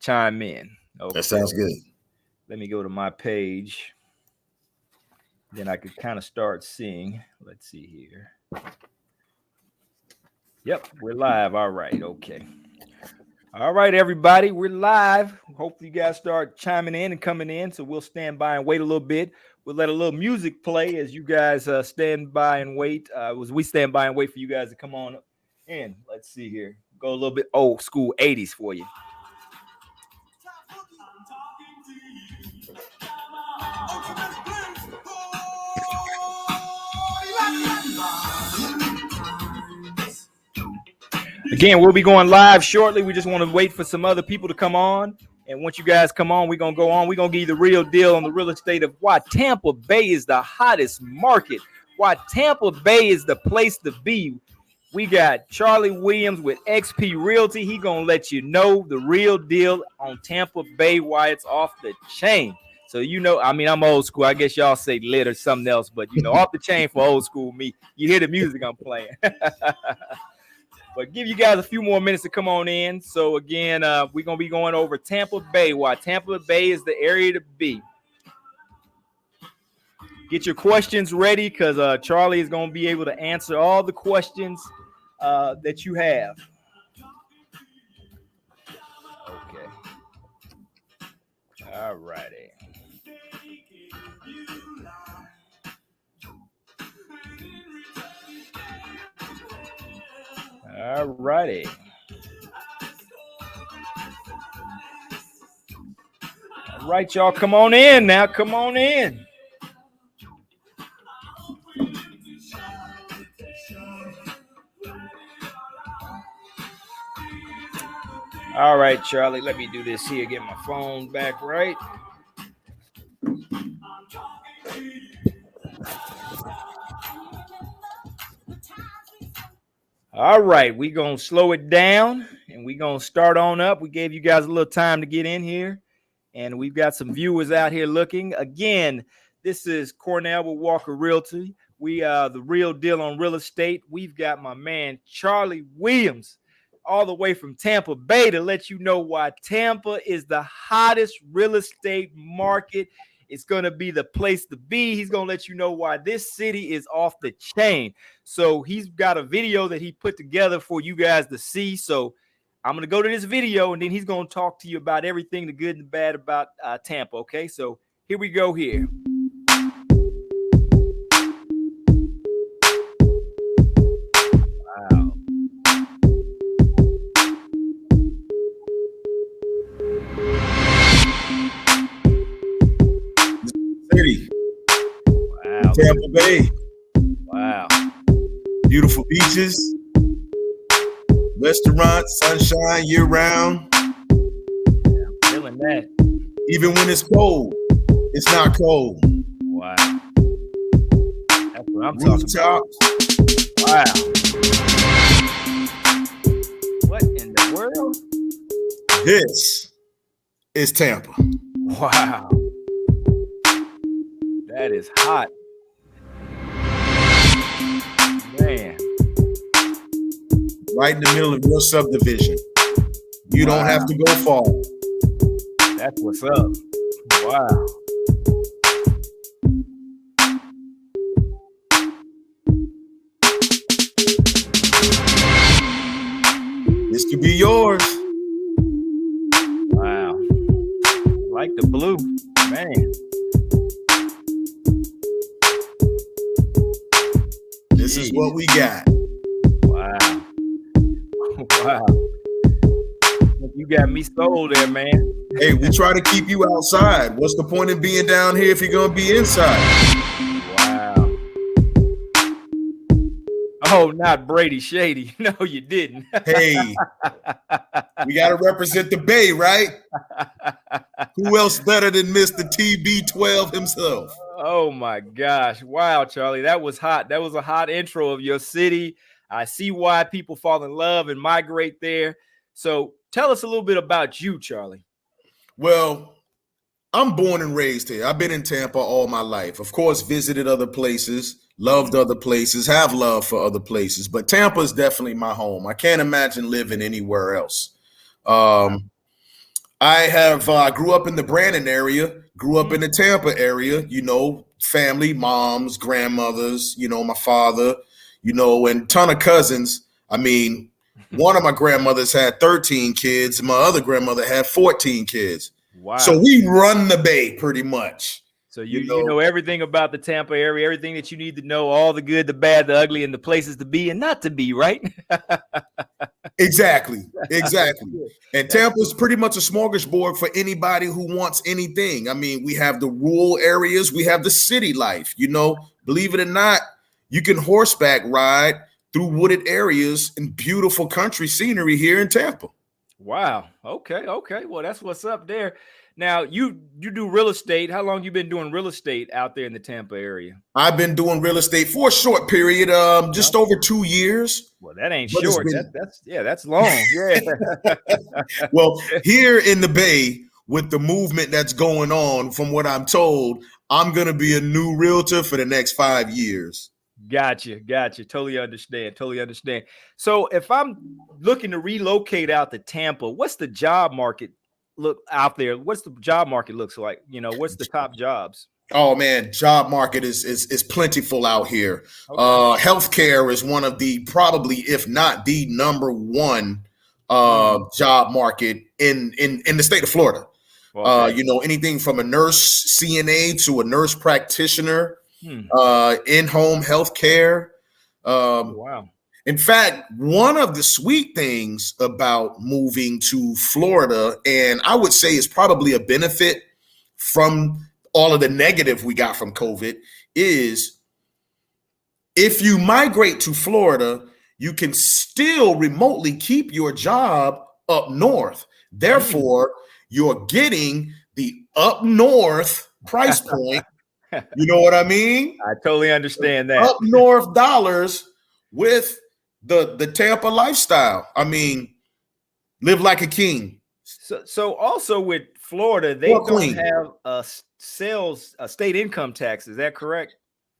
chime in. Okay. That sounds good. Let me go to my page. Then I could kind of start seeing. Let's see here. Yep, we're live. All right. Okay. All right, everybody. We're live. Hopefully you guys start chiming in and coming in. So we'll stand by and wait a little bit. We'll let a little music play as you guys stand by and wait. As we stand by and wait for you guys to come on in. Let's see here. Go a little bit old school 80s for you. Again, we'll be going live shortly. We just want to wait for some other people to come on. And once you guys come on, we're going to go on. We're going to give you the real deal on the real estate of why Tampa Bay is the hottest market, why Tampa Bay is the place to be. We got Charlie Williams with XP Realty. He going to let you know the real deal on Tampa Bay, why it's off the chain. So, you know, I mean, I'm old school. I guess y'all say lit or something else, but, you know, off the chain for old school me. You hear the music I'm playing. But give you guys a few more minutes to come on in. So, again, we're going to be going over Tampa Bay, why Tampa Bay is the area to be. Get your questions ready because Charlie is going to be able to answer all the questions that you have. Okay. All righty. All righty. All right, y'all, come on in now. Come on in. All right, Charlie, let me do this here. Get my phone back right. All right, we're going to slow it down, and we're going to start on up. We gave you guys a little time to get in here, and we've got some viewers out here looking. Again, this is Cornell with Walker Realty. We are the real deal on real estate. We've got my man Charlie Williams all the way from Tampa Bay to let you know why Tampa is the hottest real estate market. It's going to be the place to be. He's going to let you know why this city is off the chain. So he's got a video that he put together for you guys to see. So I'm going to go to this video, and then he's going to talk to you about everything, the good and the bad about Tampa. Okay, so here we go here. Wow. City. Wow. Tampa Bay. Wow. Beautiful beaches, restaurants, sunshine year round. Yeah, I'm feeling that. Even when it's cold, it's not cold. Wow. That's what I'm talking about. Wow. What in the world? This is Tampa. Wow. That is hot. Man. Right in the middle of your subdivision. You don't have to go far. That's what's up. Wow. This could be yours. Wow. I like the blue. Man. This is what we got. Wow. Wow. You got me sold there, man. Hey, we try to keep you outside. What's the point of being down here if you're going to be inside? Wow. Oh, not Brady Shady. No, you didn't. Hey, we got to represent the Bay, right? Who else better than Mr. TB12 himself? Oh, my gosh. Wow, Charlie. That was hot. That was a hot intro of your city. I see why people fall in love and migrate there. So tell us a little bit about you, Charlie. Well, I'm born and raised here. I've been in Tampa all my life. Of course, visited other places, loved other places, have love for other places. But Tampa is definitely my home. I can't imagine living anywhere else. I grew up in the Brandon area, grew up in the Tampa area, family, moms, grandmothers, my father, and ton of cousins. I mean, one of my grandmothers had 13 kids, and my other grandmother had 14 kids. So Wow. we run the Bay pretty much. So you know everything about the Tampa area, everything that you need to know, all the good, the bad, the ugly, and the places to be and not to be, right? Exactly. That's Exactly. good. And That's Tampa is pretty much a smorgasbord for anybody who wants anything. I mean, we have the rural areas, we have the city life. Believe it or not, you can horseback ride through wooded areas and beautiful country scenery here in Tampa. wow. Okay. Well, that's what's up there. Now you do real estate. How long you been doing real estate out there in the Tampa area? I've been doing real estate for a short period, just No. over 2 years. Well, that ain't But it's short. been That's long. Yeah. well here in the Bay with the movement that's going on. From what I'm told, I'm gonna be a new realtor for the next 5 years. Gotcha. Totally understand. So if I'm looking to relocate out to Tampa, what's the job market look out there? What's the job market looks like? What's the top jobs? Oh man, job market is plentiful out here. Okay. Healthcare is one of the probably, if not the number one Mm, job market in the state of Florida. okay. Anything from a nurse CNA to a nurse practitioner, Hmm. in-home healthcare. Oh, Um, wow. in fact, one of the sweet things about moving to Florida, and I would say is probably a benefit from all of the negative we got from COVID, is if you migrate to Florida, you can still remotely keep your job up north. Mm. Therefore, you're getting the up north price point. You know what I mean? I totally understand that. Up north dollars with the Tampa lifestyle. I mean, live like a king So also with Florida, they or don't queen. have a state income tax. Is that correct?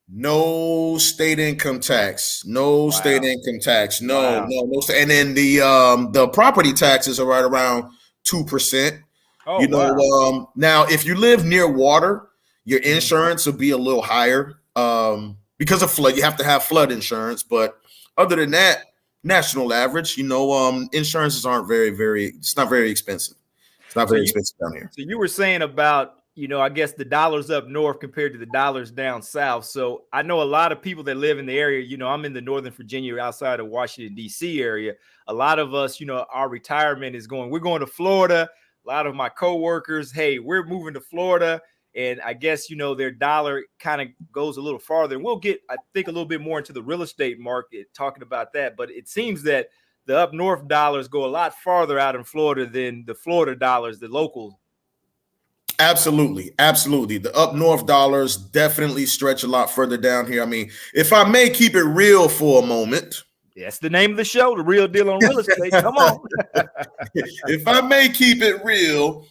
No state income tax. No state Wow. income tax. No, Wow. no, no. And then the property taxes are right around 2%. Oh, wow. Now if you live near water, your Mhm. insurance will be a little higher. Because of flood, you have to have flood insurance. But other than that, national average, insurances aren't it's not very expensive. It's not So very you expensive down here. So you were saying about, I guess the dollars up north compared to the dollars down south. So I know a lot of people that live in the area. I'm in the Northern Virginia, outside of Washington, D.C. area. A lot of us, our retirement is we're going to Florida. A lot of my coworkers, hey, we're moving to Florida. And I guess, their dollar kind of goes a little farther. And we'll get, I think, a little bit more into the real estate market talking about that. But it seems that the up north dollars go a lot farther out in Florida than the Florida dollars, the local. Absolutely, absolutely. The up north dollars definitely stretch a lot further down here. I mean, if I may keep it real for a moment, That's the name of the show, The Real Deal on Real Estate. Come on. if I may keep it real,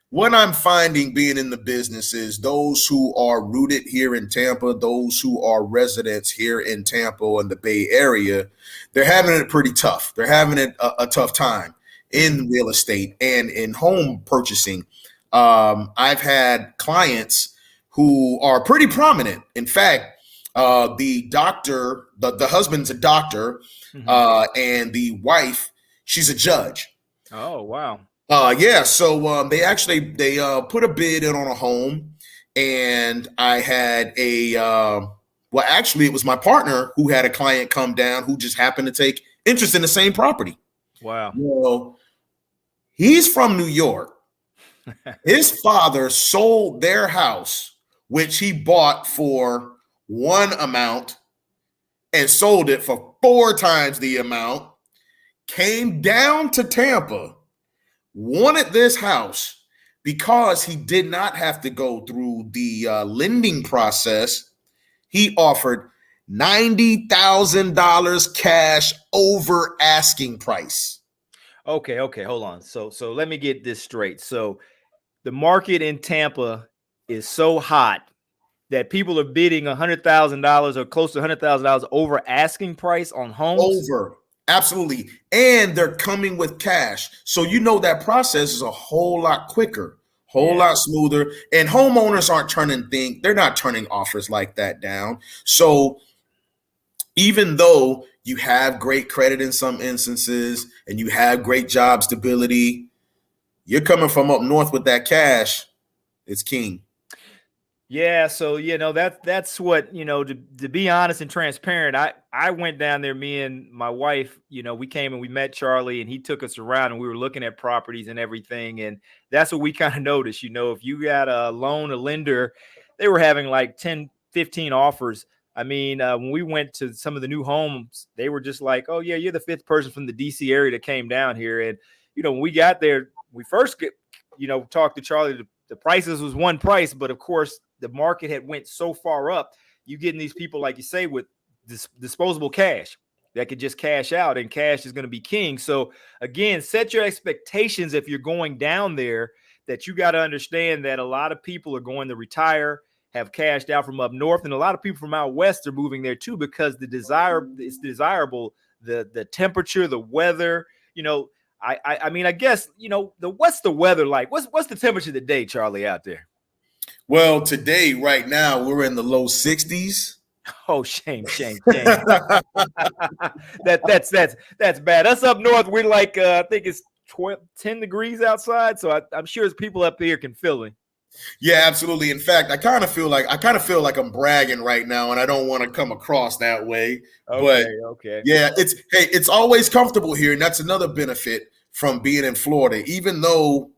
what I'm finding being in the business is those who are rooted here in Tampa, those who are residents here in Tampa and the Bay Area, they're having it pretty tough. They're having it a tough time in real estate and in home purchasing. I've had clients who are pretty prominent. In fact, the doctor, the husband's a doctor, and the wife, she's a judge. Oh, wow. Yeah, so they put a bid in on a home, and I had well, actually, it was my partner who had a client come down who just happened to take interest in the same property. Wow. Well, he's from New York. His father sold their house, which he bought for one amount and sold it for 4 times the amount, came down to Tampa, wanted this house because he did not have to go through the lending process. He offered $90,000 cash over asking price. Okay, hold on. So let me get this straight. So the market in Tampa is so hot that people are bidding $100,000 or close to $100,000 over asking price on homes. Over. Absolutely. And they're coming with cash. So you know that process is a whole lot quicker, whole Yeah. lot smoother. And homeowners aren't they're not turning offers like that down. So even though you have great credit in some instances and you have great job stability, you're coming from up north with that cash, it's king. Yeah, so that's what to be honest and transparent. I went down there. Me and my wife, we came and we met Charlie, and he took us around, and we were looking at properties and everything. And that's what we kind of noticed. If you got a loan, a lender, they were having like 10, 15 offers. I mean, when we went to some of the new homes, they were just like, "Oh yeah, you're the fifth person from the DC area that came down here." And when we got there, we first talked to Charlie. The prices was one price, but of course the market had went so far up. You getting these people, like you say, with disposable cash that could just cash out, and cash is going to be king. So again, set your expectations if you're going down there, that you got to understand that a lot of people are going to retire, have cashed out from up north, and a lot of people from out west are moving there too, because it's desirable, the temperature, the weather. I mean, I guess what's the weather like? What's the temperature today, Charlie, out there? Well, today, right now, we're in the low 60s. Oh, shame. That's bad. Us up north, we're like I think it's 10 degrees outside, so I'm sure as people up here can feel it. Yeah, absolutely. In fact, I kind of feel like I'm bragging right now, and I don't want to come across that way. But Okay. yeah, it's always comfortable here, and that's another benefit from being in Florida. Even though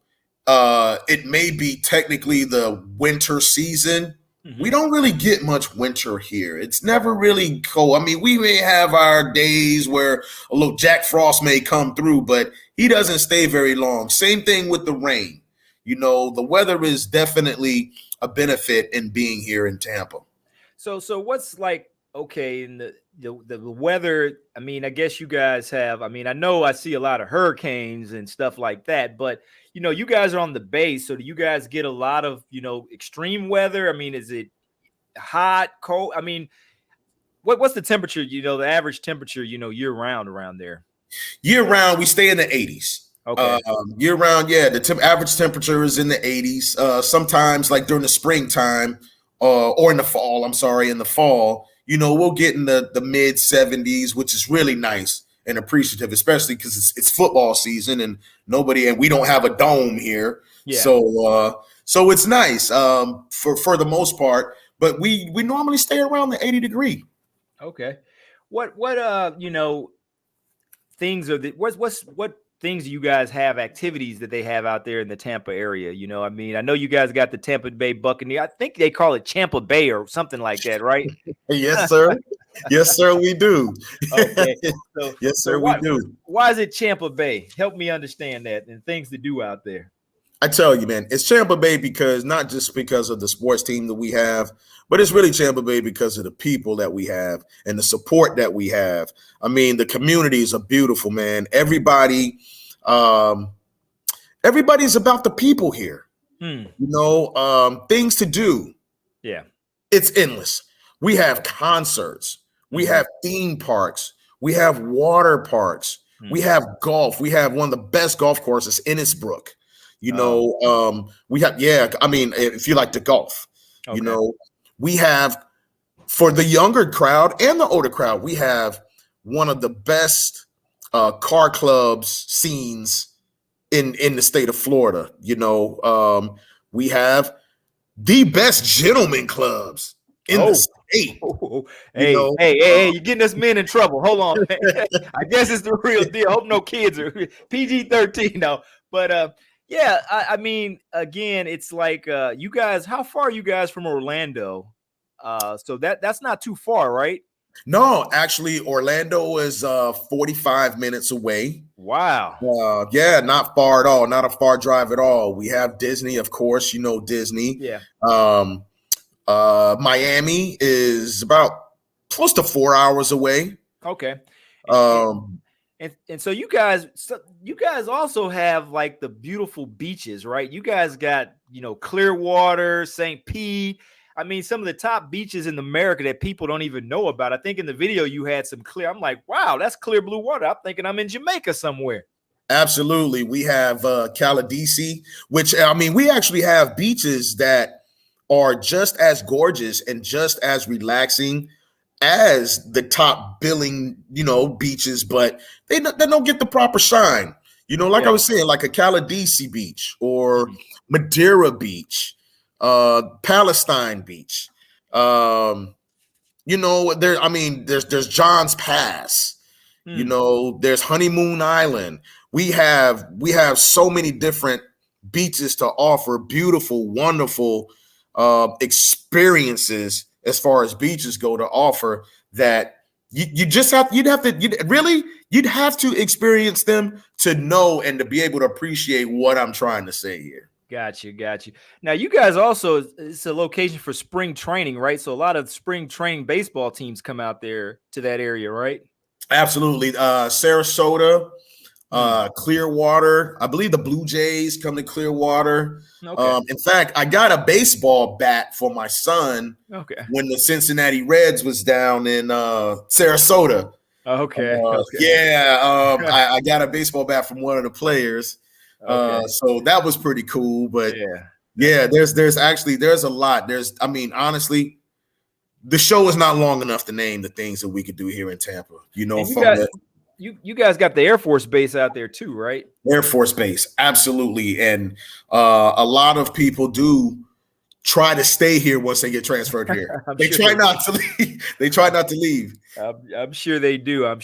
it may be technically the winter season, we don't really get much winter here. It's never really cold. I mean, we may have our days where a little Jack Frost may come through, but he doesn't stay very long. Same thing with the rain. The weather is definitely a benefit in being here in Tampa. So what's like, okay, in the weather? I mean, I guess you guys have. I mean, I know I see a lot of hurricanes and stuff like that, but you guys are on the base, so do you guys get a lot of extreme weather? I mean, is it hot, cold? I mean, what's the temperature? The average temperature, year round around there. Year round, we stay in the 80s. Okay. Year round, yeah, the average temperature is in the 80s. Sometimes, like during the springtime, or in the fall. I'm sorry, in the fall, we'll get in the mid 70s, which is really nice and appreciative, especially because it's football season and we don't have a dome here. Yeah. So it's nice for the most part, but we normally stay around the 80 degree. Okay. What things are what things do you guys have, activities that they have out there in the Tampa area? I mean, I know you guys got the Tampa Bay Buccaneers. I think they call it Tampa Bay or something like that, right? Yes, sir. Yes, sir, we do. Okay. Yes, sir, we do. Why is it Tampa Bay? Help me understand that and things to do out there. I tell you, man, it's Tampa Bay because not just because of the sports team that we have, but it's really Tampa Bay because of the people that we have and the support that we have. I mean, the communities are beautiful, man. Everybody's about the people here. Things to do. Yeah. It's endless. We have concerts. We have theme parks. We have water parks. We have golf. We have one of the best golf courses in Innsbruck. We have, I mean, if you like to golf, we have, for the younger crowd and the older crowd, we have one of the best car clubs scenes in the state of Florida. We have the best gentleman clubs in the state. Hey, you're getting us men in trouble. Hold on. I guess it's the real deal. I hope no kids are PG-13 now. But yeah, I mean, again, it's like you guys, how far are you guys from Orlando? So that's not too far, right? No, actually, Orlando is 45 minutes away. Wow. Yeah, not far at all. Not a far drive at all. We have Disney, of course. Disney. Yeah. Miami is about close to 4 hours away. Okay. And so you guys also have like the beautiful beaches, right? You guys got Clearwater, St. Pete. I mean, some of the top beaches in America that people don't even know about. I think in the video you had some clear. I'm like, wow, that's clear blue water. I'm thinking I'm in Jamaica somewhere. Absolutely. We have Caladesi, which, I mean, we actually have beaches that are just as gorgeous and just as relaxing as the top billing, beaches, but they don't get the proper shine. Like I was saying, like a Caladesi beach or Madeira Beach, Palestine Beach. There's John's Pass. There's Honeymoon Island. We have so many different beaches to offer, beautiful, wonderful experiences as far as beaches go to offer, that you'd have to experience them to know and to be able to appreciate what I'm trying to say here. Got you. Now, you guys also, it's a location for spring training, right? So a lot of spring training baseball teams come out there to that area, right? Absolutely. Sarasota, Clearwater. I believe the Blue Jays come to Clearwater. Okay. In fact, I got a baseball bat for my son when the Cincinnati Reds was down in Sarasota. Okay. Yeah. I got a baseball bat from one of the players. So that was pretty cool. But there's a lot. Honestly, the show is not long enough to name the things that we could do here in Tampa. You guys got the Air Force Base out there too, right? Air Force Base, absolutely. And a lot of people do try to stay here once they get transferred here. They try not to leave. They try not to leave. I'm sure they do. I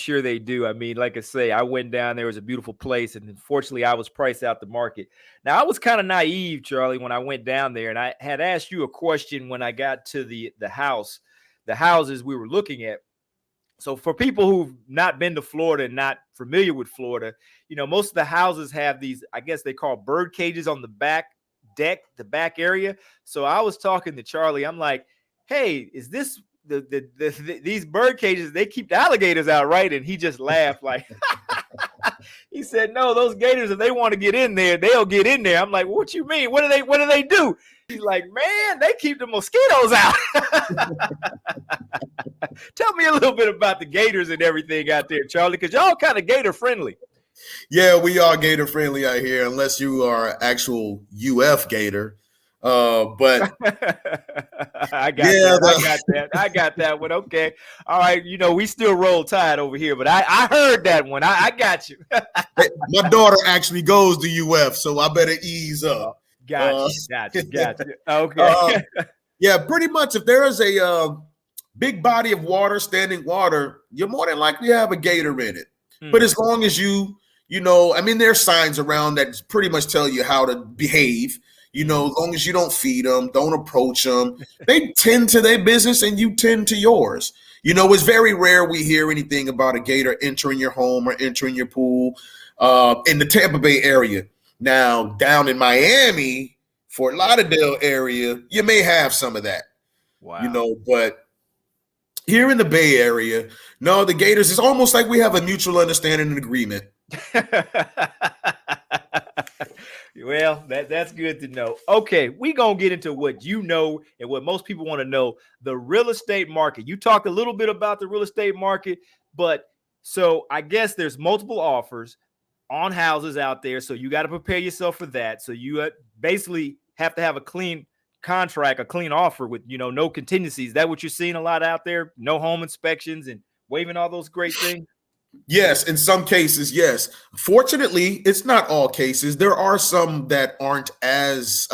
mean, like I say, I went down there. It was a beautiful place, and unfortunately, I was priced out the market. Now, I was kind of naive, Charlie, when I went down there, and I had asked you a question when I got to the houses we were looking at. So for people who've not been to Florida and not familiar with Florida, most of the houses have these, I guess they call bird cages on the back deck, the back area. So I was talking to Charlie. I'm like, hey, is this these bird cages? They keep the alligators out, right? And he just laughed like, he said, no, those gators, if they want to get in there, they'll get in there. I'm like, what you mean? What do they do? He's like, man, they keep the mosquitoes out. Tell me a little bit about the gators and everything out there, Charlie, because y'all kind of gator friendly. Yeah, we are gator friendly out here, unless you are actual UF gator. But I got that one. Okay. All right. We still roll tide over here, but I heard that one. I got you. My daughter actually goes to UF, so I better ease up. Gotcha. Okay. Yeah, pretty much. If there is a big body of water, standing water, you're more than likely to have a gator in it. But as long as there's signs around that pretty much tell you how to behave. As long as you don't feed them, don't approach them, they tend to their business and you tend to yours. It's very rare we hear anything about a gator entering your home or entering your pool in the Tampa Bay area. Now, down in Miami, Fort Lauderdale area, you may have some of that. Wow. But here in the Bay Area, no, the gators, it's almost like we have a mutual understanding and agreement. Well, that's good to know. Okay, we're going to get into what you know and what most people want to know, the real estate market. You talked a little bit about the real estate market, but so I guess there's multiple offers on houses out there, so you got to prepare yourself for that. So you basically have to have a clean contract, a clean offer with, no contingencies. Is that what you're seeing a lot out there? No home inspections and waiving all those great things? Yes, in some cases, yes. Fortunately, it's not all cases. There are some that aren't as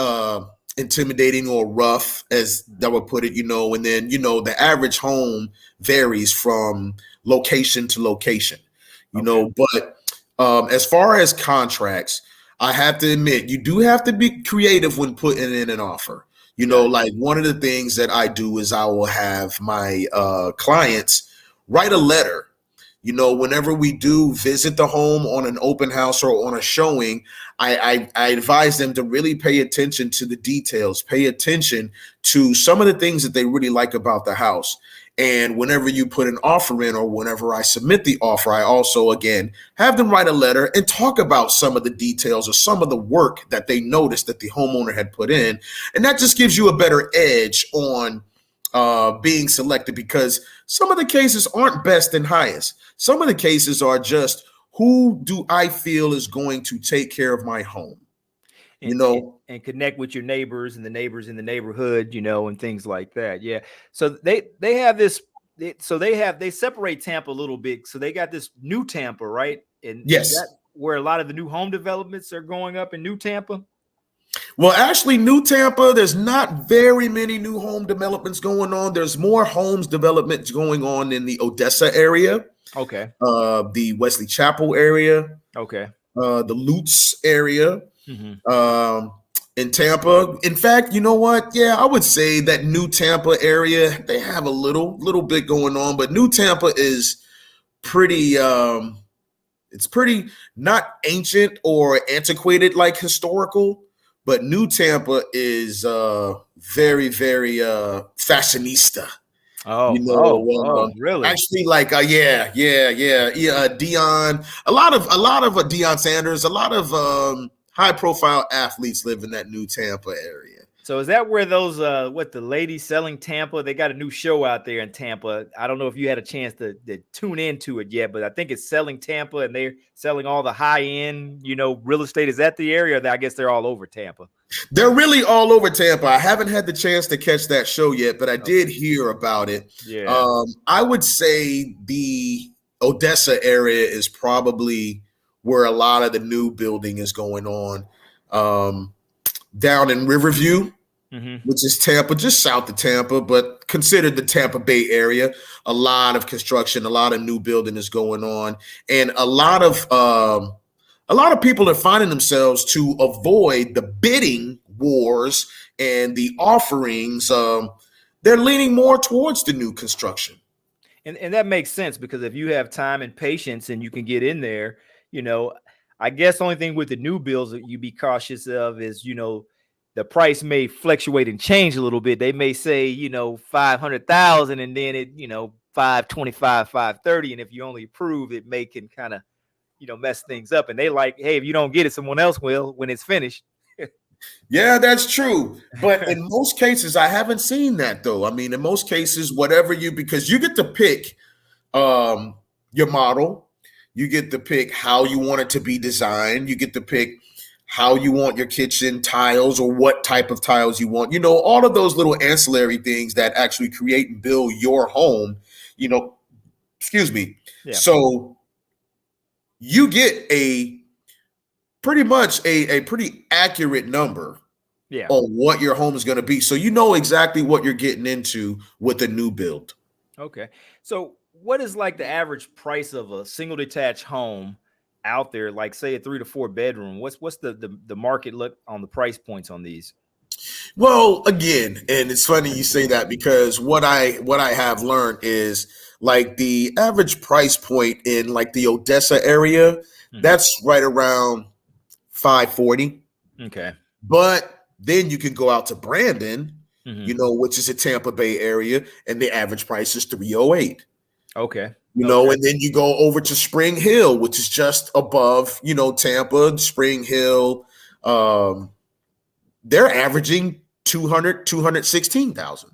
intimidating or rough as that would put it, and then, the average home varies from location to location, but as far as contracts, I have to admit, you do have to be creative when putting in an offer. Like one of the things that I do is I will have my clients write a letter, Whenever we do visit the home on an open house or on a showing, I advise them to really pay attention to the details, pay attention to some of the things that they really like about the house. And whenever you put an offer in, or whenever I submit the offer, I also, again, have them write a letter and talk about some of the details or some of the work that they noticed that the homeowner had put in. And that just gives you a better edge on being selected, because some of the cases aren't best and highest. Some of the cases are just, who do I feel is going to take care of my home? And connect with your neighbors and the neighbors in the neighborhood, and things like that. Yeah. So they have this. They separate Tampa a little bit. So they got this new Tampa, right? And yes, is that where a lot of the new home developments are going up in New Tampa? Well, actually, New Tampa, there's not very many new home developments going on. There's more homes developments going on in the Odessa area. Okay. The Wesley Chapel area. Okay. The Lutz area. In Tampa. In fact, you know what? Yeah, I would say that New Tampa area, they have a little bit going on, but New Tampa is pretty it's pretty not ancient or antiquated like historical, but New Tampa is very, very fashionista. Oh, really? Actually, like Dion, a lot of Deion Sanders, a lot of high profile athletes live in that New Tampa area. So is that where those the ladies selling Tampa? They got a new show out there in Tampa. I don't know if you had a chance to tune into it yet, but I think it's Selling Tampa, and they're selling all the high end, real estate. Is that the area? I guess they're all over Tampa. They're really all over Tampa. I haven't had the chance to catch that show yet, but I did hear about it. Yeah. I would say the Odessa area is probably where a lot of the new building is going on. Down in Riverview, which is Tampa, just south of Tampa, but considered the Tampa Bay area. A lot of construction, a lot of new building is going on, and a lot of people are finding themselves to avoid the bidding wars and the offerings. They're leaning more towards the new construction, and that makes sense, because if you have time and patience and you can get in there, I guess the only thing with the new builds that you be cautious of is, the price may fluctuate and change a little bit. They may say, 500,000, and then it, 525, 530. And if you only approve, it may can kind of, mess things up. And they like, hey, if you don't get it, someone else will when it's finished. Yeah, that's true. But in most cases, I haven't seen that though. I mean, in most cases, because you get to pick your model. You get to pick how you want it to be designed. You get to pick how you want your kitchen tiles, or what type of tiles you want. All of those little ancillary things that actually create and build your home, excuse me. Yeah. So you get pretty much a pretty accurate number on what your home is going to be. So you know exactly what you're getting into with a new build. Okay. So what is like the average price of a single detached home out there, like say a 3 to 4 bedroom? What's the market look on the price points on these? Well, again, and it's funny you say that, because what I have learned is like the average price point in like the Odessa area, that's right around 540. Okay. But then you can go out to Brandon, which is a Tampa Bay area, and the average price is 308. Okay. And then you go over to Spring Hill, which is just above, Tampa. Spring Hill, they're averaging 216,000.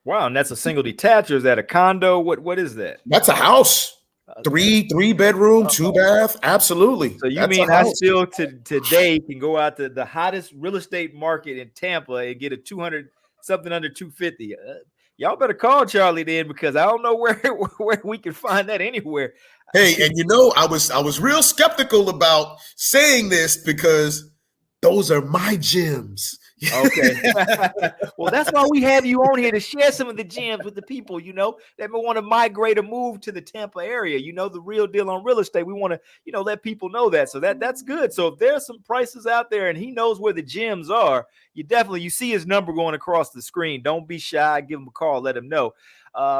Wow, and that's a single detached, or is that a condo? What is that? That's a house. Three bedroom, 2 bath. Absolutely. So you mean I still today can go out to the hottest real estate market in Tampa and get a 200 something under 250? Y'all better call Charlie then, because I don't know where we can find that anywhere. Hey, and I was real skeptical about saying this, because those are my gems. Okay. Well, that's why we have you on here, to share some of the gems with the people, that may want to migrate or move to the Tampa area. The real deal on real estate. We want to, let people know that. So that's good. So if there's some prices out there and he knows where the gems are, you see his number going across the screen. Don't be shy. Give him a call. Let him know.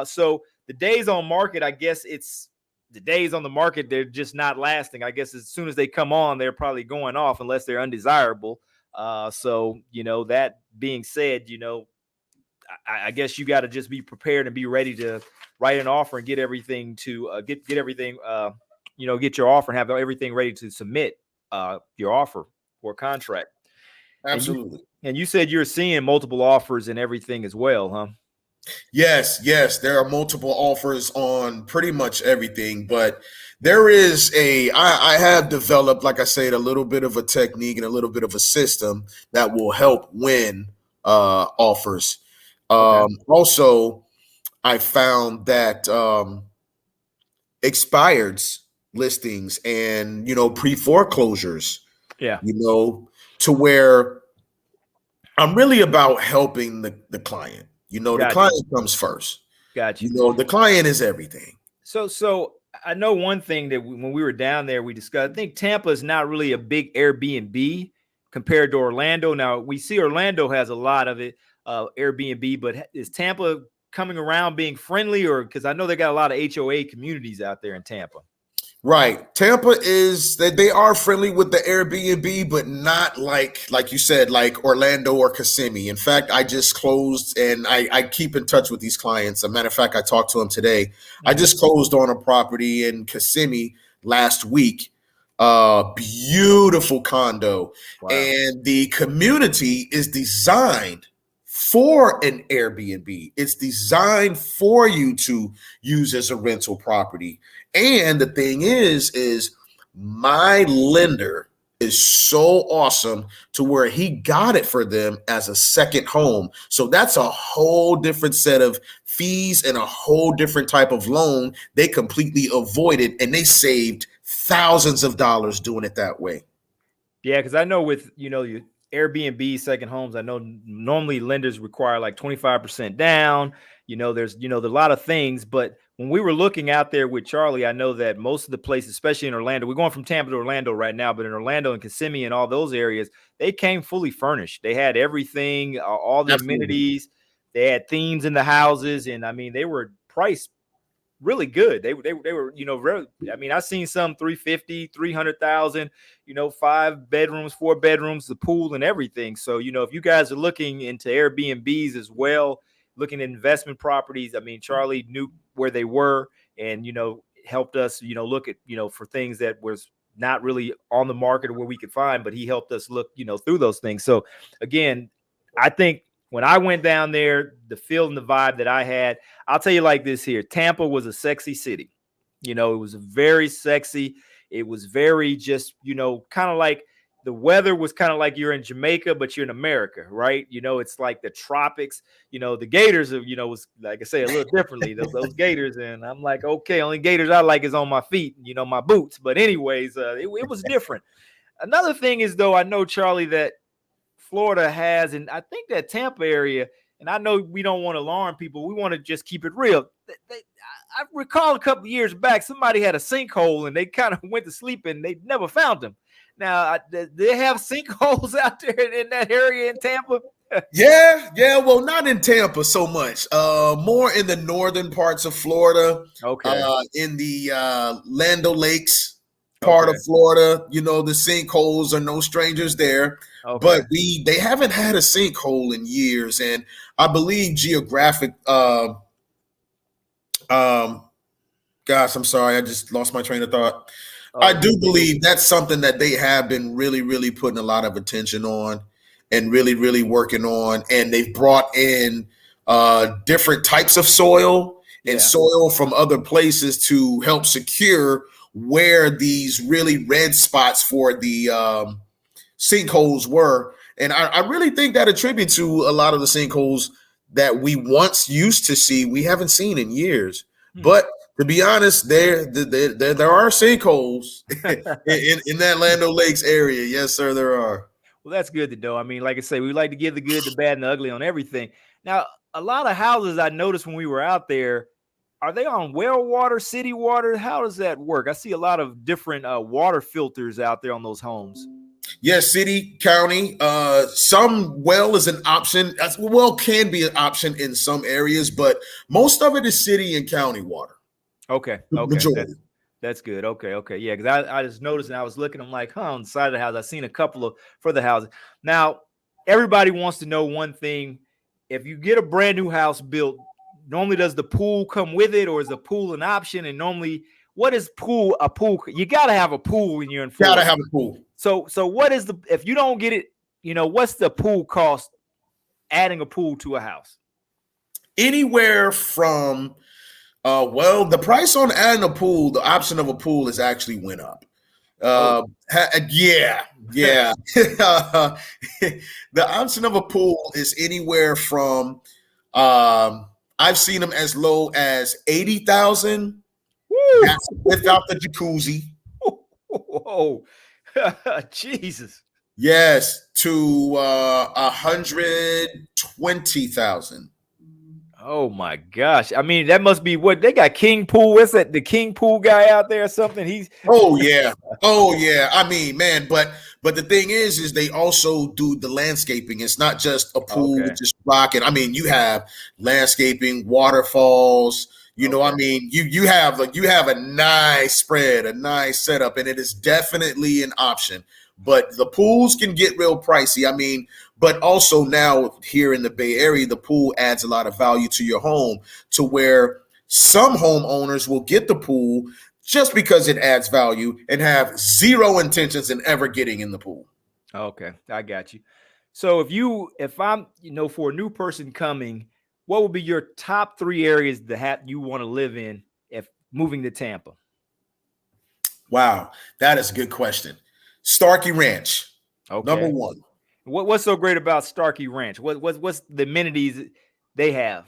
So the days on market, I guess it's the days on the market, they're just not lasting. I guess as soon as they come on, they're probably going off unless they're undesirable. So, that being said, I guess you got to just be prepared and be ready to write an offer and get everything to get everything, get your offer and have everything ready to submit your offer for a contract. Absolutely. And you said you're seeing multiple offers and everything as well, huh? Yes. There are multiple offers on pretty much everything, but there is I have developed, like I said, a little bit of a technique and a little bit of a system that will help win offers. Okay. Also, I found that expireds listings and, pre-foreclosures, Yeah. to where I'm really about helping the client. The client comes first. Got you. The client is everything. So I know one thing that when we were down there, we discussed, I think Tampa is not really a big Airbnb compared to Orlando. Now, we see Orlando has a lot of it, Airbnb, but is Tampa coming around being friendly, or because I know they got a lot of HOA communities out there in Tampa? Right. Tampa is that they are friendly with the Airbnb, but not like you said, like Orlando or Kissimmee. In fact, I just closed, and I keep in touch with these clients. As a matter of fact, I talked to them today. Mm-hmm. I just closed on a property in Kissimmee last week. Beautiful condo. Wow. And the community is designed for an Airbnb. It's designed for you to use as a rental property. And the thing is my lender is so awesome to where he got it for them as a second home. So that's a whole different set of fees and a whole different type of loan they completely avoided, and they saved thousands of dollars doing it that way. Yeah, because I know with, your Airbnb second homes, I know normally lenders require like 25% down. There's a lot of things, but when we were looking out there with Charlie, I know that most of the places, especially in Orlando, we're going from Tampa to Orlando right now, but in Orlando and Kissimmee and all those areas, they came fully furnished. They had everything, all the amenities. They had themes in the houses, and I mean, they were priced really good. They were, really, I mean, I've seen some 350, 300,000, 5 bedrooms, 4 bedrooms, the pool and everything. So, if you guys are looking into Airbnbs as well, looking at investment properties, I mean, Charlie knew where they were and, helped us, look at, for things that was not really on the market or where we could find, but he helped us look, through those things. So again, I think when I went down there, the feel and the vibe that I had, I'll tell you like this here, Tampa was a sexy city. It was very sexy. It was very just, kind of like the weather was kind of like you're in Jamaica, but you're in America, right? It's like the tropics, the Gators, was, like I say, a little differently, those Gators. And I'm like, okay, only Gators I like is on my feet, my boots. But anyways, it was different. Another thing is, though, I know, Charlie, that Florida has, and I think that Tampa area, and I know we don't want to alarm people, we want to just keep it real. I recall a couple of years back, somebody had a sinkhole and they kind of went to sleep and they never found them. Now, they have sinkholes out there in that area in Tampa? Yeah. Well, not in Tampa so much. More in the northern parts of Florida. Okay. In the Land O'Lakes part of Florida, the sinkholes are no strangers there. Okay. But they haven't had a sinkhole in years, and I believe geographic. Gosh, I'm sorry, I just lost my train of thought. I do believe that's something that they have been really, really putting a lot of attention on, and really, really working on. And they've brought in different types of soil and soil from other places to help secure where these really red spots for the sinkholes were. And I really think that attributes to a lot of the sinkholes that we once used to see, we haven't seen in years. But to be honest, there are sinkholes in that Land O'Lakes area. Yes, sir, there are. Well, that's good to know. I mean, like I say, we like to give the good, the bad, and the ugly on everything. Now, a lot of houses I noticed when we were out there, are they on well water, city water? How does that work? I see a lot of different water filters out there on those homes. Yes, city, county. Some well is an option. Well, can be an option in some areas, but most of it is city and county water. Okay. Majority. That's good. Okay. Yeah, because I just noticed and I was looking, I'm like, on the side of the house. I've seen a couple of further houses. Now, everybody wants to know one thing. If you get a brand new house built, normally does the pool come with it or is the pool an option? And normally, what is a pool? You gotta have a pool when you're in Gotta Florida. have a pool. So what is if you don't get it, what's the pool cost adding a pool to a house? Anywhere from the price on adding a pool, the option of a pool has actually went up. Yeah. The option of a pool is anywhere from I've seen them as low as 80,000. That's without the jacuzzi. Whoa. Jesus. Yes, to 120,000. Oh my gosh. I mean, that must be what they got. King Pool. What's that? The King Pool guy out there or something? Oh yeah. I mean, man, but the thing is they also do the landscaping. It's not just a pool with just rocking. I mean, you have landscaping, waterfalls. I mean, you have a nice spread, a nice setup, and it is definitely an option. But the pools can get real pricey. I mean, but also now here in the Bay Area, the pool adds a lot of value to your home to where some homeowners will get the pool just because it adds value and have zero intentions in ever getting in the pool. Okay, I got you. So if I'm, for a new person coming, what would be your top 3 areas that you want to live in if moving to Tampa? Wow, that is a good question. Starkey Ranch, number 1. What's so great about Starkey Ranch? What's the amenities they have?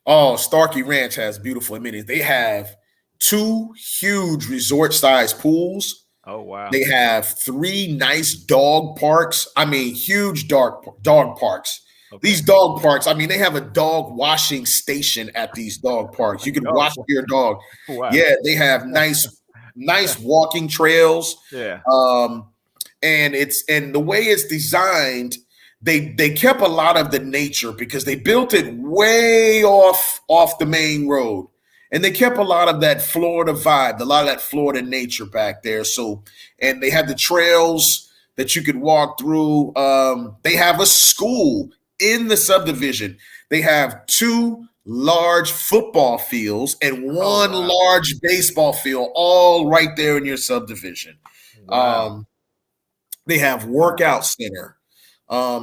Oh, Starkey Ranch has beautiful amenities. They have 2 huge resort-sized pools. Oh, wow. They have 3 nice dog parks. I mean, huge dog parks. Okay. These dog parks, I mean, they have a dog washing station at these dog parks. You can wash your dog. Wow. Yeah, they have nice walking trails. Yeah. And the way it's designed, they kept a lot of the nature because they built it way off the main road. And they kept a lot of that Florida vibe, a lot of that Florida nature back there. So, and they had the trails that you could walk through. They have a school in the subdivision. They have 2 large football fields and 1 large baseball field, all right there in your subdivision. Wow. They have workout center.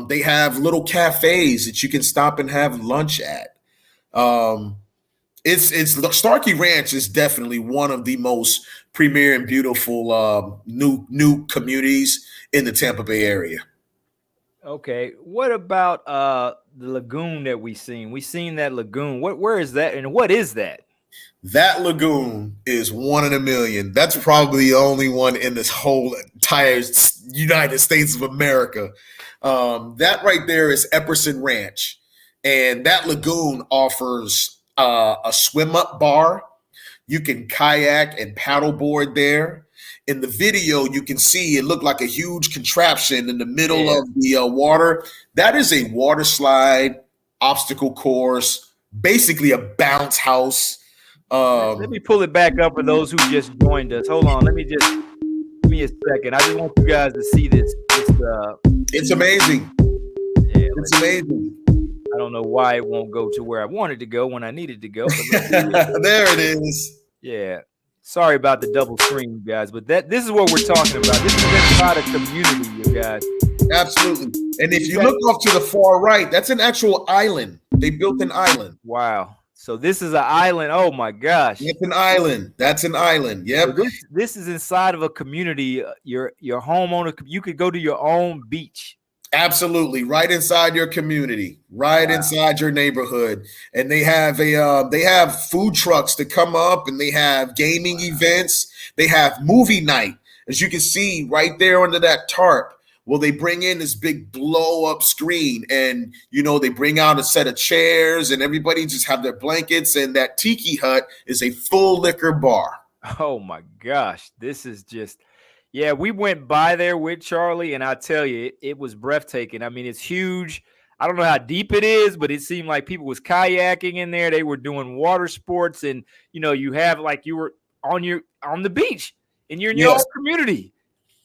They have little cafes that you can stop and have lunch at. It's Starkey Ranch is definitely one of the most premier and beautiful new communities in the Tampa Bay area. Okay, what about the lagoon that we seen? We seen that lagoon. Where is that, and what is that? That lagoon is 1 in a million. That's probably the only one in this whole entire United States of America. That right there is Epperson Ranch, and that lagoon offers a swim up bar. You can kayak and paddleboard there. In the video, you can see it looked like a huge contraption in the middle of the water. That is a water slide, obstacle course, basically a bounce house. Let me pull it back up for those who just joined us. Hold on. Give me a second. I just want you guys to see this. It's amazing. Yeah, it's amazing. I don't know why it won't go to where I wanted to go when I needed to go. There it is. Yeah. Sorry about the double screen, you guys, but this is what we're talking about. This is inside a community, you guys. Absolutely. And if you look off to the far right, that's an actual island. They built an island. Wow. So this is an island. Oh my gosh. That's an island. That's an island. Yep. So this is inside of a community. Your homeowner, you could go to your own beach. Absolutely, right inside your community, right inside your neighborhood, and they have food trucks to come up, and they have gaming events. They have movie night, as you can see right there under that tarp. Well, they bring in this big blow up screen, and they bring out a set of chairs, and everybody just have their blankets, and that tiki hut is a full liquor bar. Oh my gosh, this is just. Yeah, we went by there with Charlie, and I tell you, it was breathtaking. I mean, it's huge. I don't know how deep it is, but it seemed like people was kayaking in there. They were doing water sports, and you have on the beach, and you're in your own Yes. community.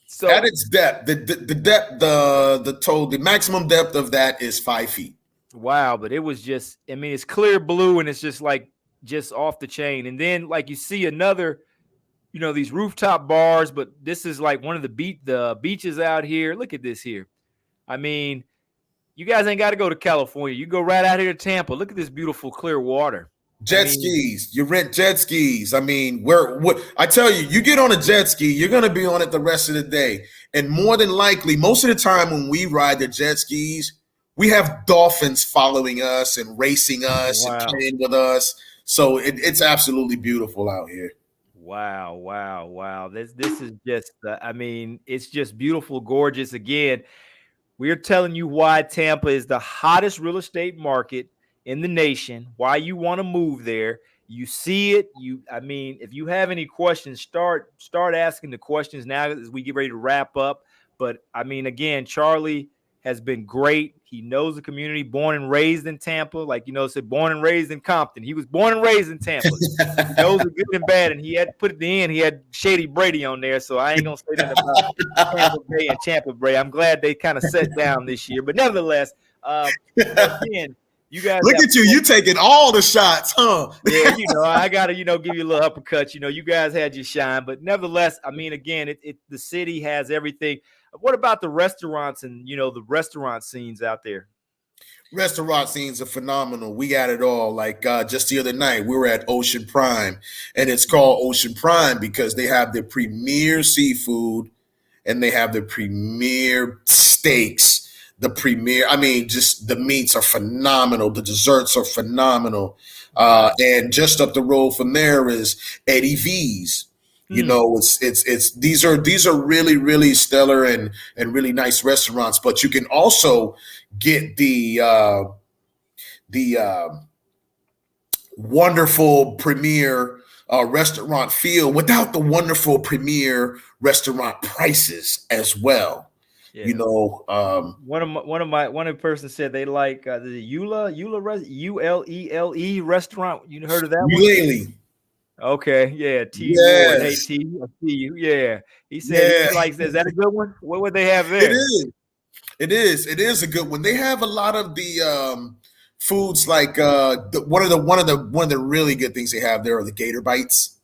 So At its depth, the depth, the maximum depth of that is 5 feet. wow, but it was just, I mean, it's clear blue and it's just like just off the chain. And then like you see another, these rooftop bars, but this is like one of the beaches out here. Look at this here. I mean, you guys ain't got to go to California. You go right out here to Tampa. Look at this beautiful clear water. Jet skis. You rent jet skis. I mean, what I tell you, you get on a jet ski, you're gonna be on it the rest of the day. And more than likely, most of the time when we ride the jet skis, we have dolphins following us and racing us and playing with us. So it's absolutely beautiful out here. Wow. This is just, I mean, it's just beautiful, gorgeous. Again, we're telling you why Tampa is the hottest real estate market in the nation, why you want to move there. You see it. I mean, if you have any questions, start asking the questions now as we get ready to wrap up. But I mean, again, Charlie has been great. He knows the community, born and raised in Tampa. Like, said born and raised in Compton. He was born and raised in Tampa. He knows the good and bad. And he had put at the end, he had Shady Brady on there. So I ain't going to say that about Tampa Bay and Tampa Bay. I'm glad they kind of set down this year. But nevertheless, again, you guys look at you. You taking all the shots, huh? Yeah, I gotta, give you a little uppercut. You guys had your shine, but nevertheless, I mean, again, the city has everything. What about the restaurants and the restaurant scenes out there? Restaurant scenes are phenomenal. We got it all. Like just the other night, we were at Ocean Prime, and it's called Ocean Prime because they have the premier seafood and they have the premier steaks. The premier, I mean, just the meats are phenomenal. The desserts are phenomenal. And just up the road from there is Eddie V's. It's these are really, really stellar and really nice restaurants. But you can also get the wonderful premier restaurant feel without the wonderful premier restaurant prices as well. Yeah. One of the person said they like the Ulele restaurant. You heard of that one? Okay, yeah, T. Ward, hey T, I see you. Yeah, he said he likes. Is that a good one? What would they have there? It is a good one. They have a lot of the foods like one of the really good things they have there are the Gator Bites.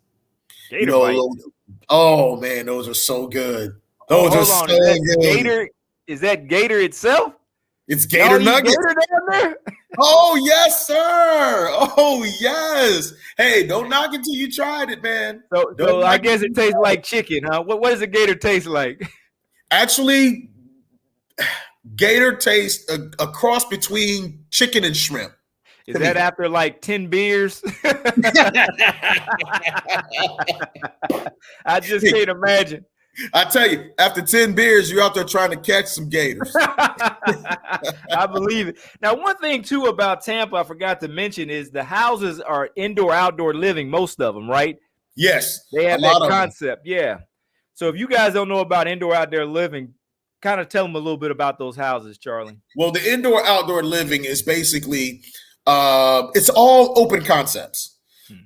Bites. Oh man, those are so good. Those are so good. Is that Gator itself? It's Gator Nuggets. Gator down there? Oh yes, sir. Oh yes. Hey, don't knock it till you tried it, man. So I guess it tastes like chicken, huh? What does a Gator taste like? Actually, Gator tastes a cross between chicken and shrimp. Is that after like 10 beers? I just can't imagine. I tell you, after 10 beers, you're out there trying to catch some gators. I believe it. Now, one thing, too, about Tampa I forgot to mention is the houses are indoor-outdoor living, most of them, right? Yes. They have that concept, yeah. So if you guys don't know about indoor-outdoor living, kind of tell them a little bit about those houses, Charlie. Well, the indoor-outdoor living is basically it's all open concepts.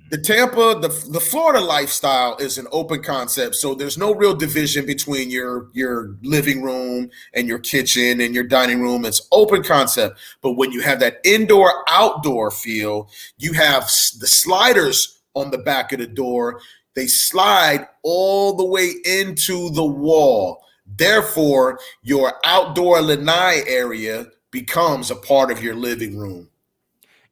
The Tampa, the Florida lifestyle is an open concept. So there's no real division between your living room and your kitchen and your dining room. It's open concept. But when you have that indoor outdoor feel, you have the sliders on the back of the door. They slide all the way into the wall. Therefore, your outdoor lanai area becomes a part of your living room.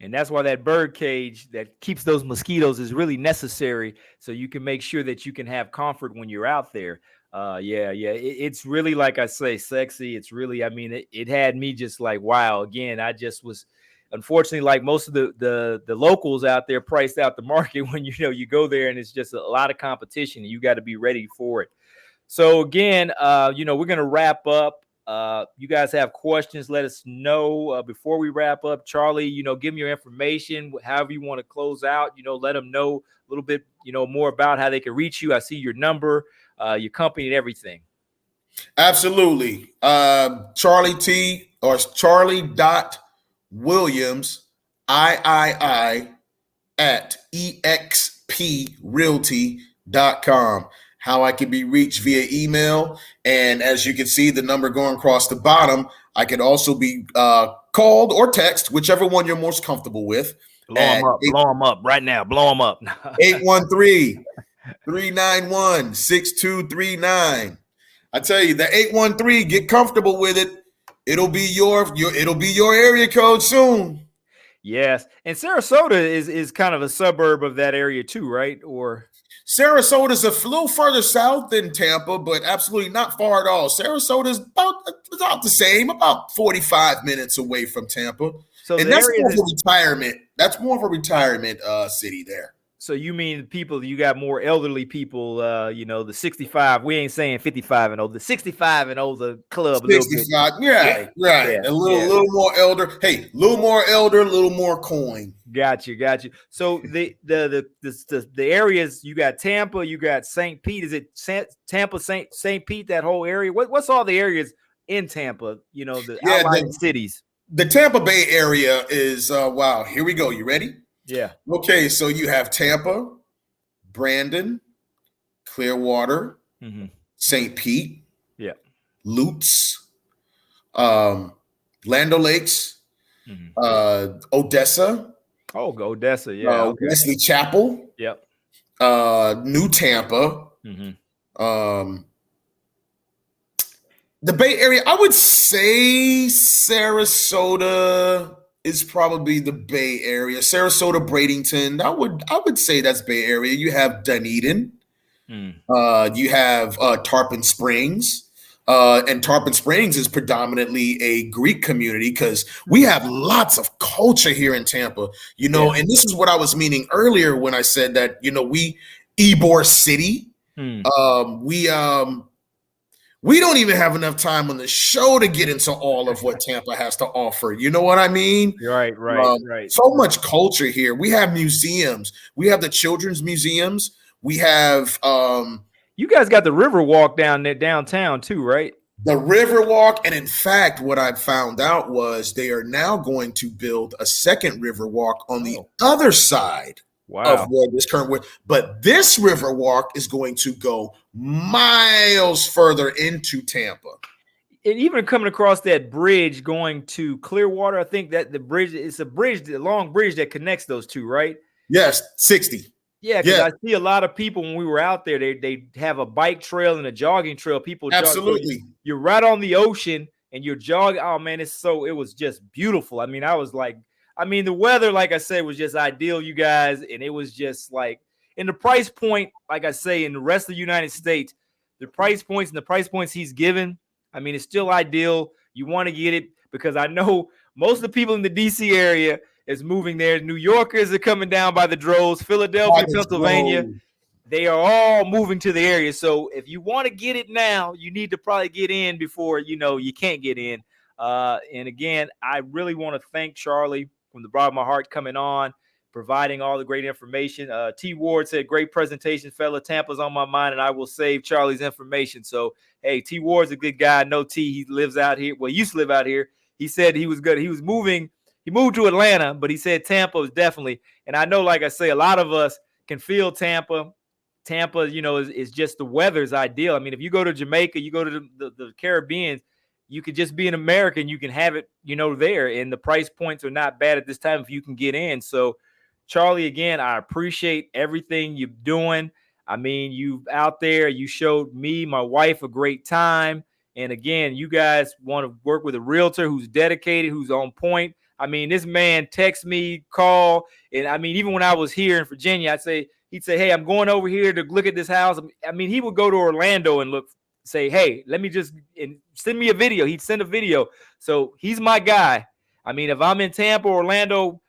And that's why that bird cage that keeps those mosquitoes is really necessary, so you can make sure that you can have comfort when you're out there. It's really, like I say, sexy. It's really, I mean, it had me just like, wow. Again, I just was, unfortunately, like most of the locals out there, priced out the market when you go there, and it's just a lot of competition, and you got to be ready for it. So again, we're gonna wrap up. You guys have questions, let us know before we wrap up. Charlie, give them your information, however you want to close out, let them know a little bit, more about how they can reach you. I see your number, your company and everything. Absolutely. Charlie T or Charlie.Williams, III at EXP Realty How I can be reached via email. And as you can see, the number going across the bottom, I can also be called or text, whichever one you're most comfortable with. Blow them up right now. Blow them up. 813-391-6239. I tell you, the 813, get comfortable with it. It'll be your area code soon. Yes. And Sarasota is kind of a suburb of that area too, right? Or Sarasota's a little further south than Tampa, but absolutely not far at all. Sarasota's about the same, about 45 minutes away from Tampa. So and that's more of a retirement. That's more of a retirement city there. So you mean people, you got more elderly people, the 65, we ain't saying 55 and older, the 65 and older club. 65, right. Yeah, a little more elder. Hey, a little more elder, a little more coin. Got you. So the areas, you got Tampa, you got St. Pete. Is it Tampa, St. Pete, that whole area? What's all the areas in Tampa, the outlying cities? The Tampa Bay area is, wow, here we go. You ready? Yeah. Okay, so you have Tampa, Brandon, Clearwater, St. Pete, Lutz, Land O'Lakes, Odessa. Oh, Odessa, yeah. Wesley Chapel. Yep. New Tampa. The Bay Area, I would say Sarasota is probably the Bay Area. Sarasota, Bradenton, I would say that's Bay Area. You have Dunedin. You have Tarpon Springs. And Tarpon Springs is predominantly a Greek community because we have lots of culture here in Tampa, and this is what I was meaning earlier when I said that, we Ybor City. We don't even have enough time on the show to get into all of what Tampa has to offer. You know what I mean? Right. So much culture here. We have museums. We have the children's museums. We have you guys got the Riverwalk down there downtown too, right? The Riverwalk. And in fact, what I found out was they are now going to build a second Riverwalk on the other side. Wow. Of where this current, but this Riverwalk is going to go miles further into Tampa. And even coming across that bridge going to Clearwater, I think that the bridge is a long bridge that connects those two, right? Yes, 60. Yeah, because I see a lot of people when we were out there, they have a bike trail and a jogging trail. People absolutely. You're right on the ocean and you're jogging. Oh man, it was just beautiful. I mean, the weather, like I said, was just ideal, you guys. And it was just like, in the price point, like I say, in the rest of the United States, the price points he's given, I mean, it's still ideal. You want to get it because I know most of the people in the D.C. area is moving there. New Yorkers are coming down by the droves. Philadelphia, Pennsylvania, they are all moving to the area. So if you want to get it now, you need to probably get in before, you can't get in. And again, I really want to thank Charlie from the bottom of my heart coming on, providing all the great information. T. Ward said, great presentation, fella. Tampa's on my mind, and I will save Charlie's information. So, hey, T. Ward's a good guy. I know T. He lives out here. Well, he used to live out here. He said he was good. He moved to Atlanta, but he said Tampa is definitely. And I know, like I say, a lot of us can feel Tampa. Tampa, is just the weather's ideal. I mean, if you go to Jamaica, you go to the Caribbean, you could just be an American. You can have it, there. And the price points are not bad at this time if you can get in. So, Charlie, again, I appreciate everything you're doing. I mean, you out there, you showed me, my wife, a great time. And again, you guys want to work with a realtor who's dedicated, who's on point. I mean, this man texts me, call. And I mean, even when I was here in Virginia, he'd say, hey, I'm going over here to look at this house. I mean, he would go to Orlando and say, hey, let me and send me a video. He'd send a video. So he's my guy. I mean, if I'm in Tampa, Orlando,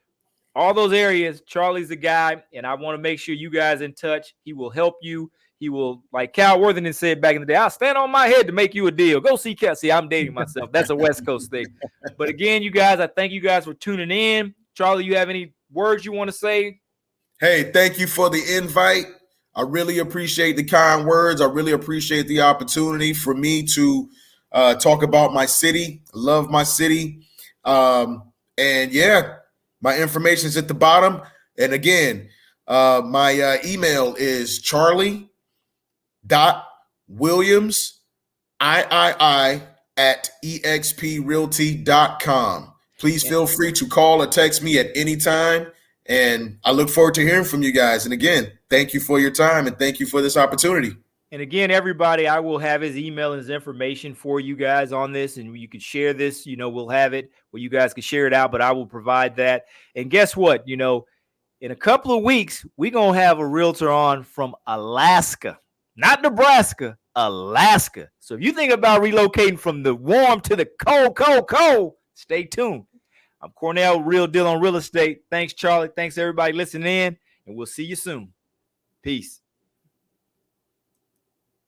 all those areas, Charlie's the guy. And I want to make sure you guys in touch. He will help you. He will, like Cal Worthington said back in the day, I'll stand on my head to make you a deal. Go see Cal. See, I'm dating myself. That's a West Coast thing. But again, you guys, I thank you guys for tuning in. Charlie, you have any words you want to say? Hey, thank you for the invite. I really appreciate the kind words. I really appreciate the opportunity for me to talk about my city. I love my city. And yeah, my information's at the bottom. And again, My email is charlie.williams@exprealty.com. Please feel free to call or text me at any time. And I look forward to hearing from you guys. And again, thank you for your time and thank you for this opportunity. And again, everybody, I will have his email and his information for you guys on this, and you can share this. We'll have it where you guys can share it out, but I will provide that. And guess what? In a couple of weeks, we're going to have a realtor on from Alaska, not Nebraska, Alaska. So if you think about relocating from the warm to the cold, stay tuned. I'm Cornell, Real Deal on Real Estate. Thanks, Charlie. Thanks, everybody listening in, and we'll see you soon. Peace.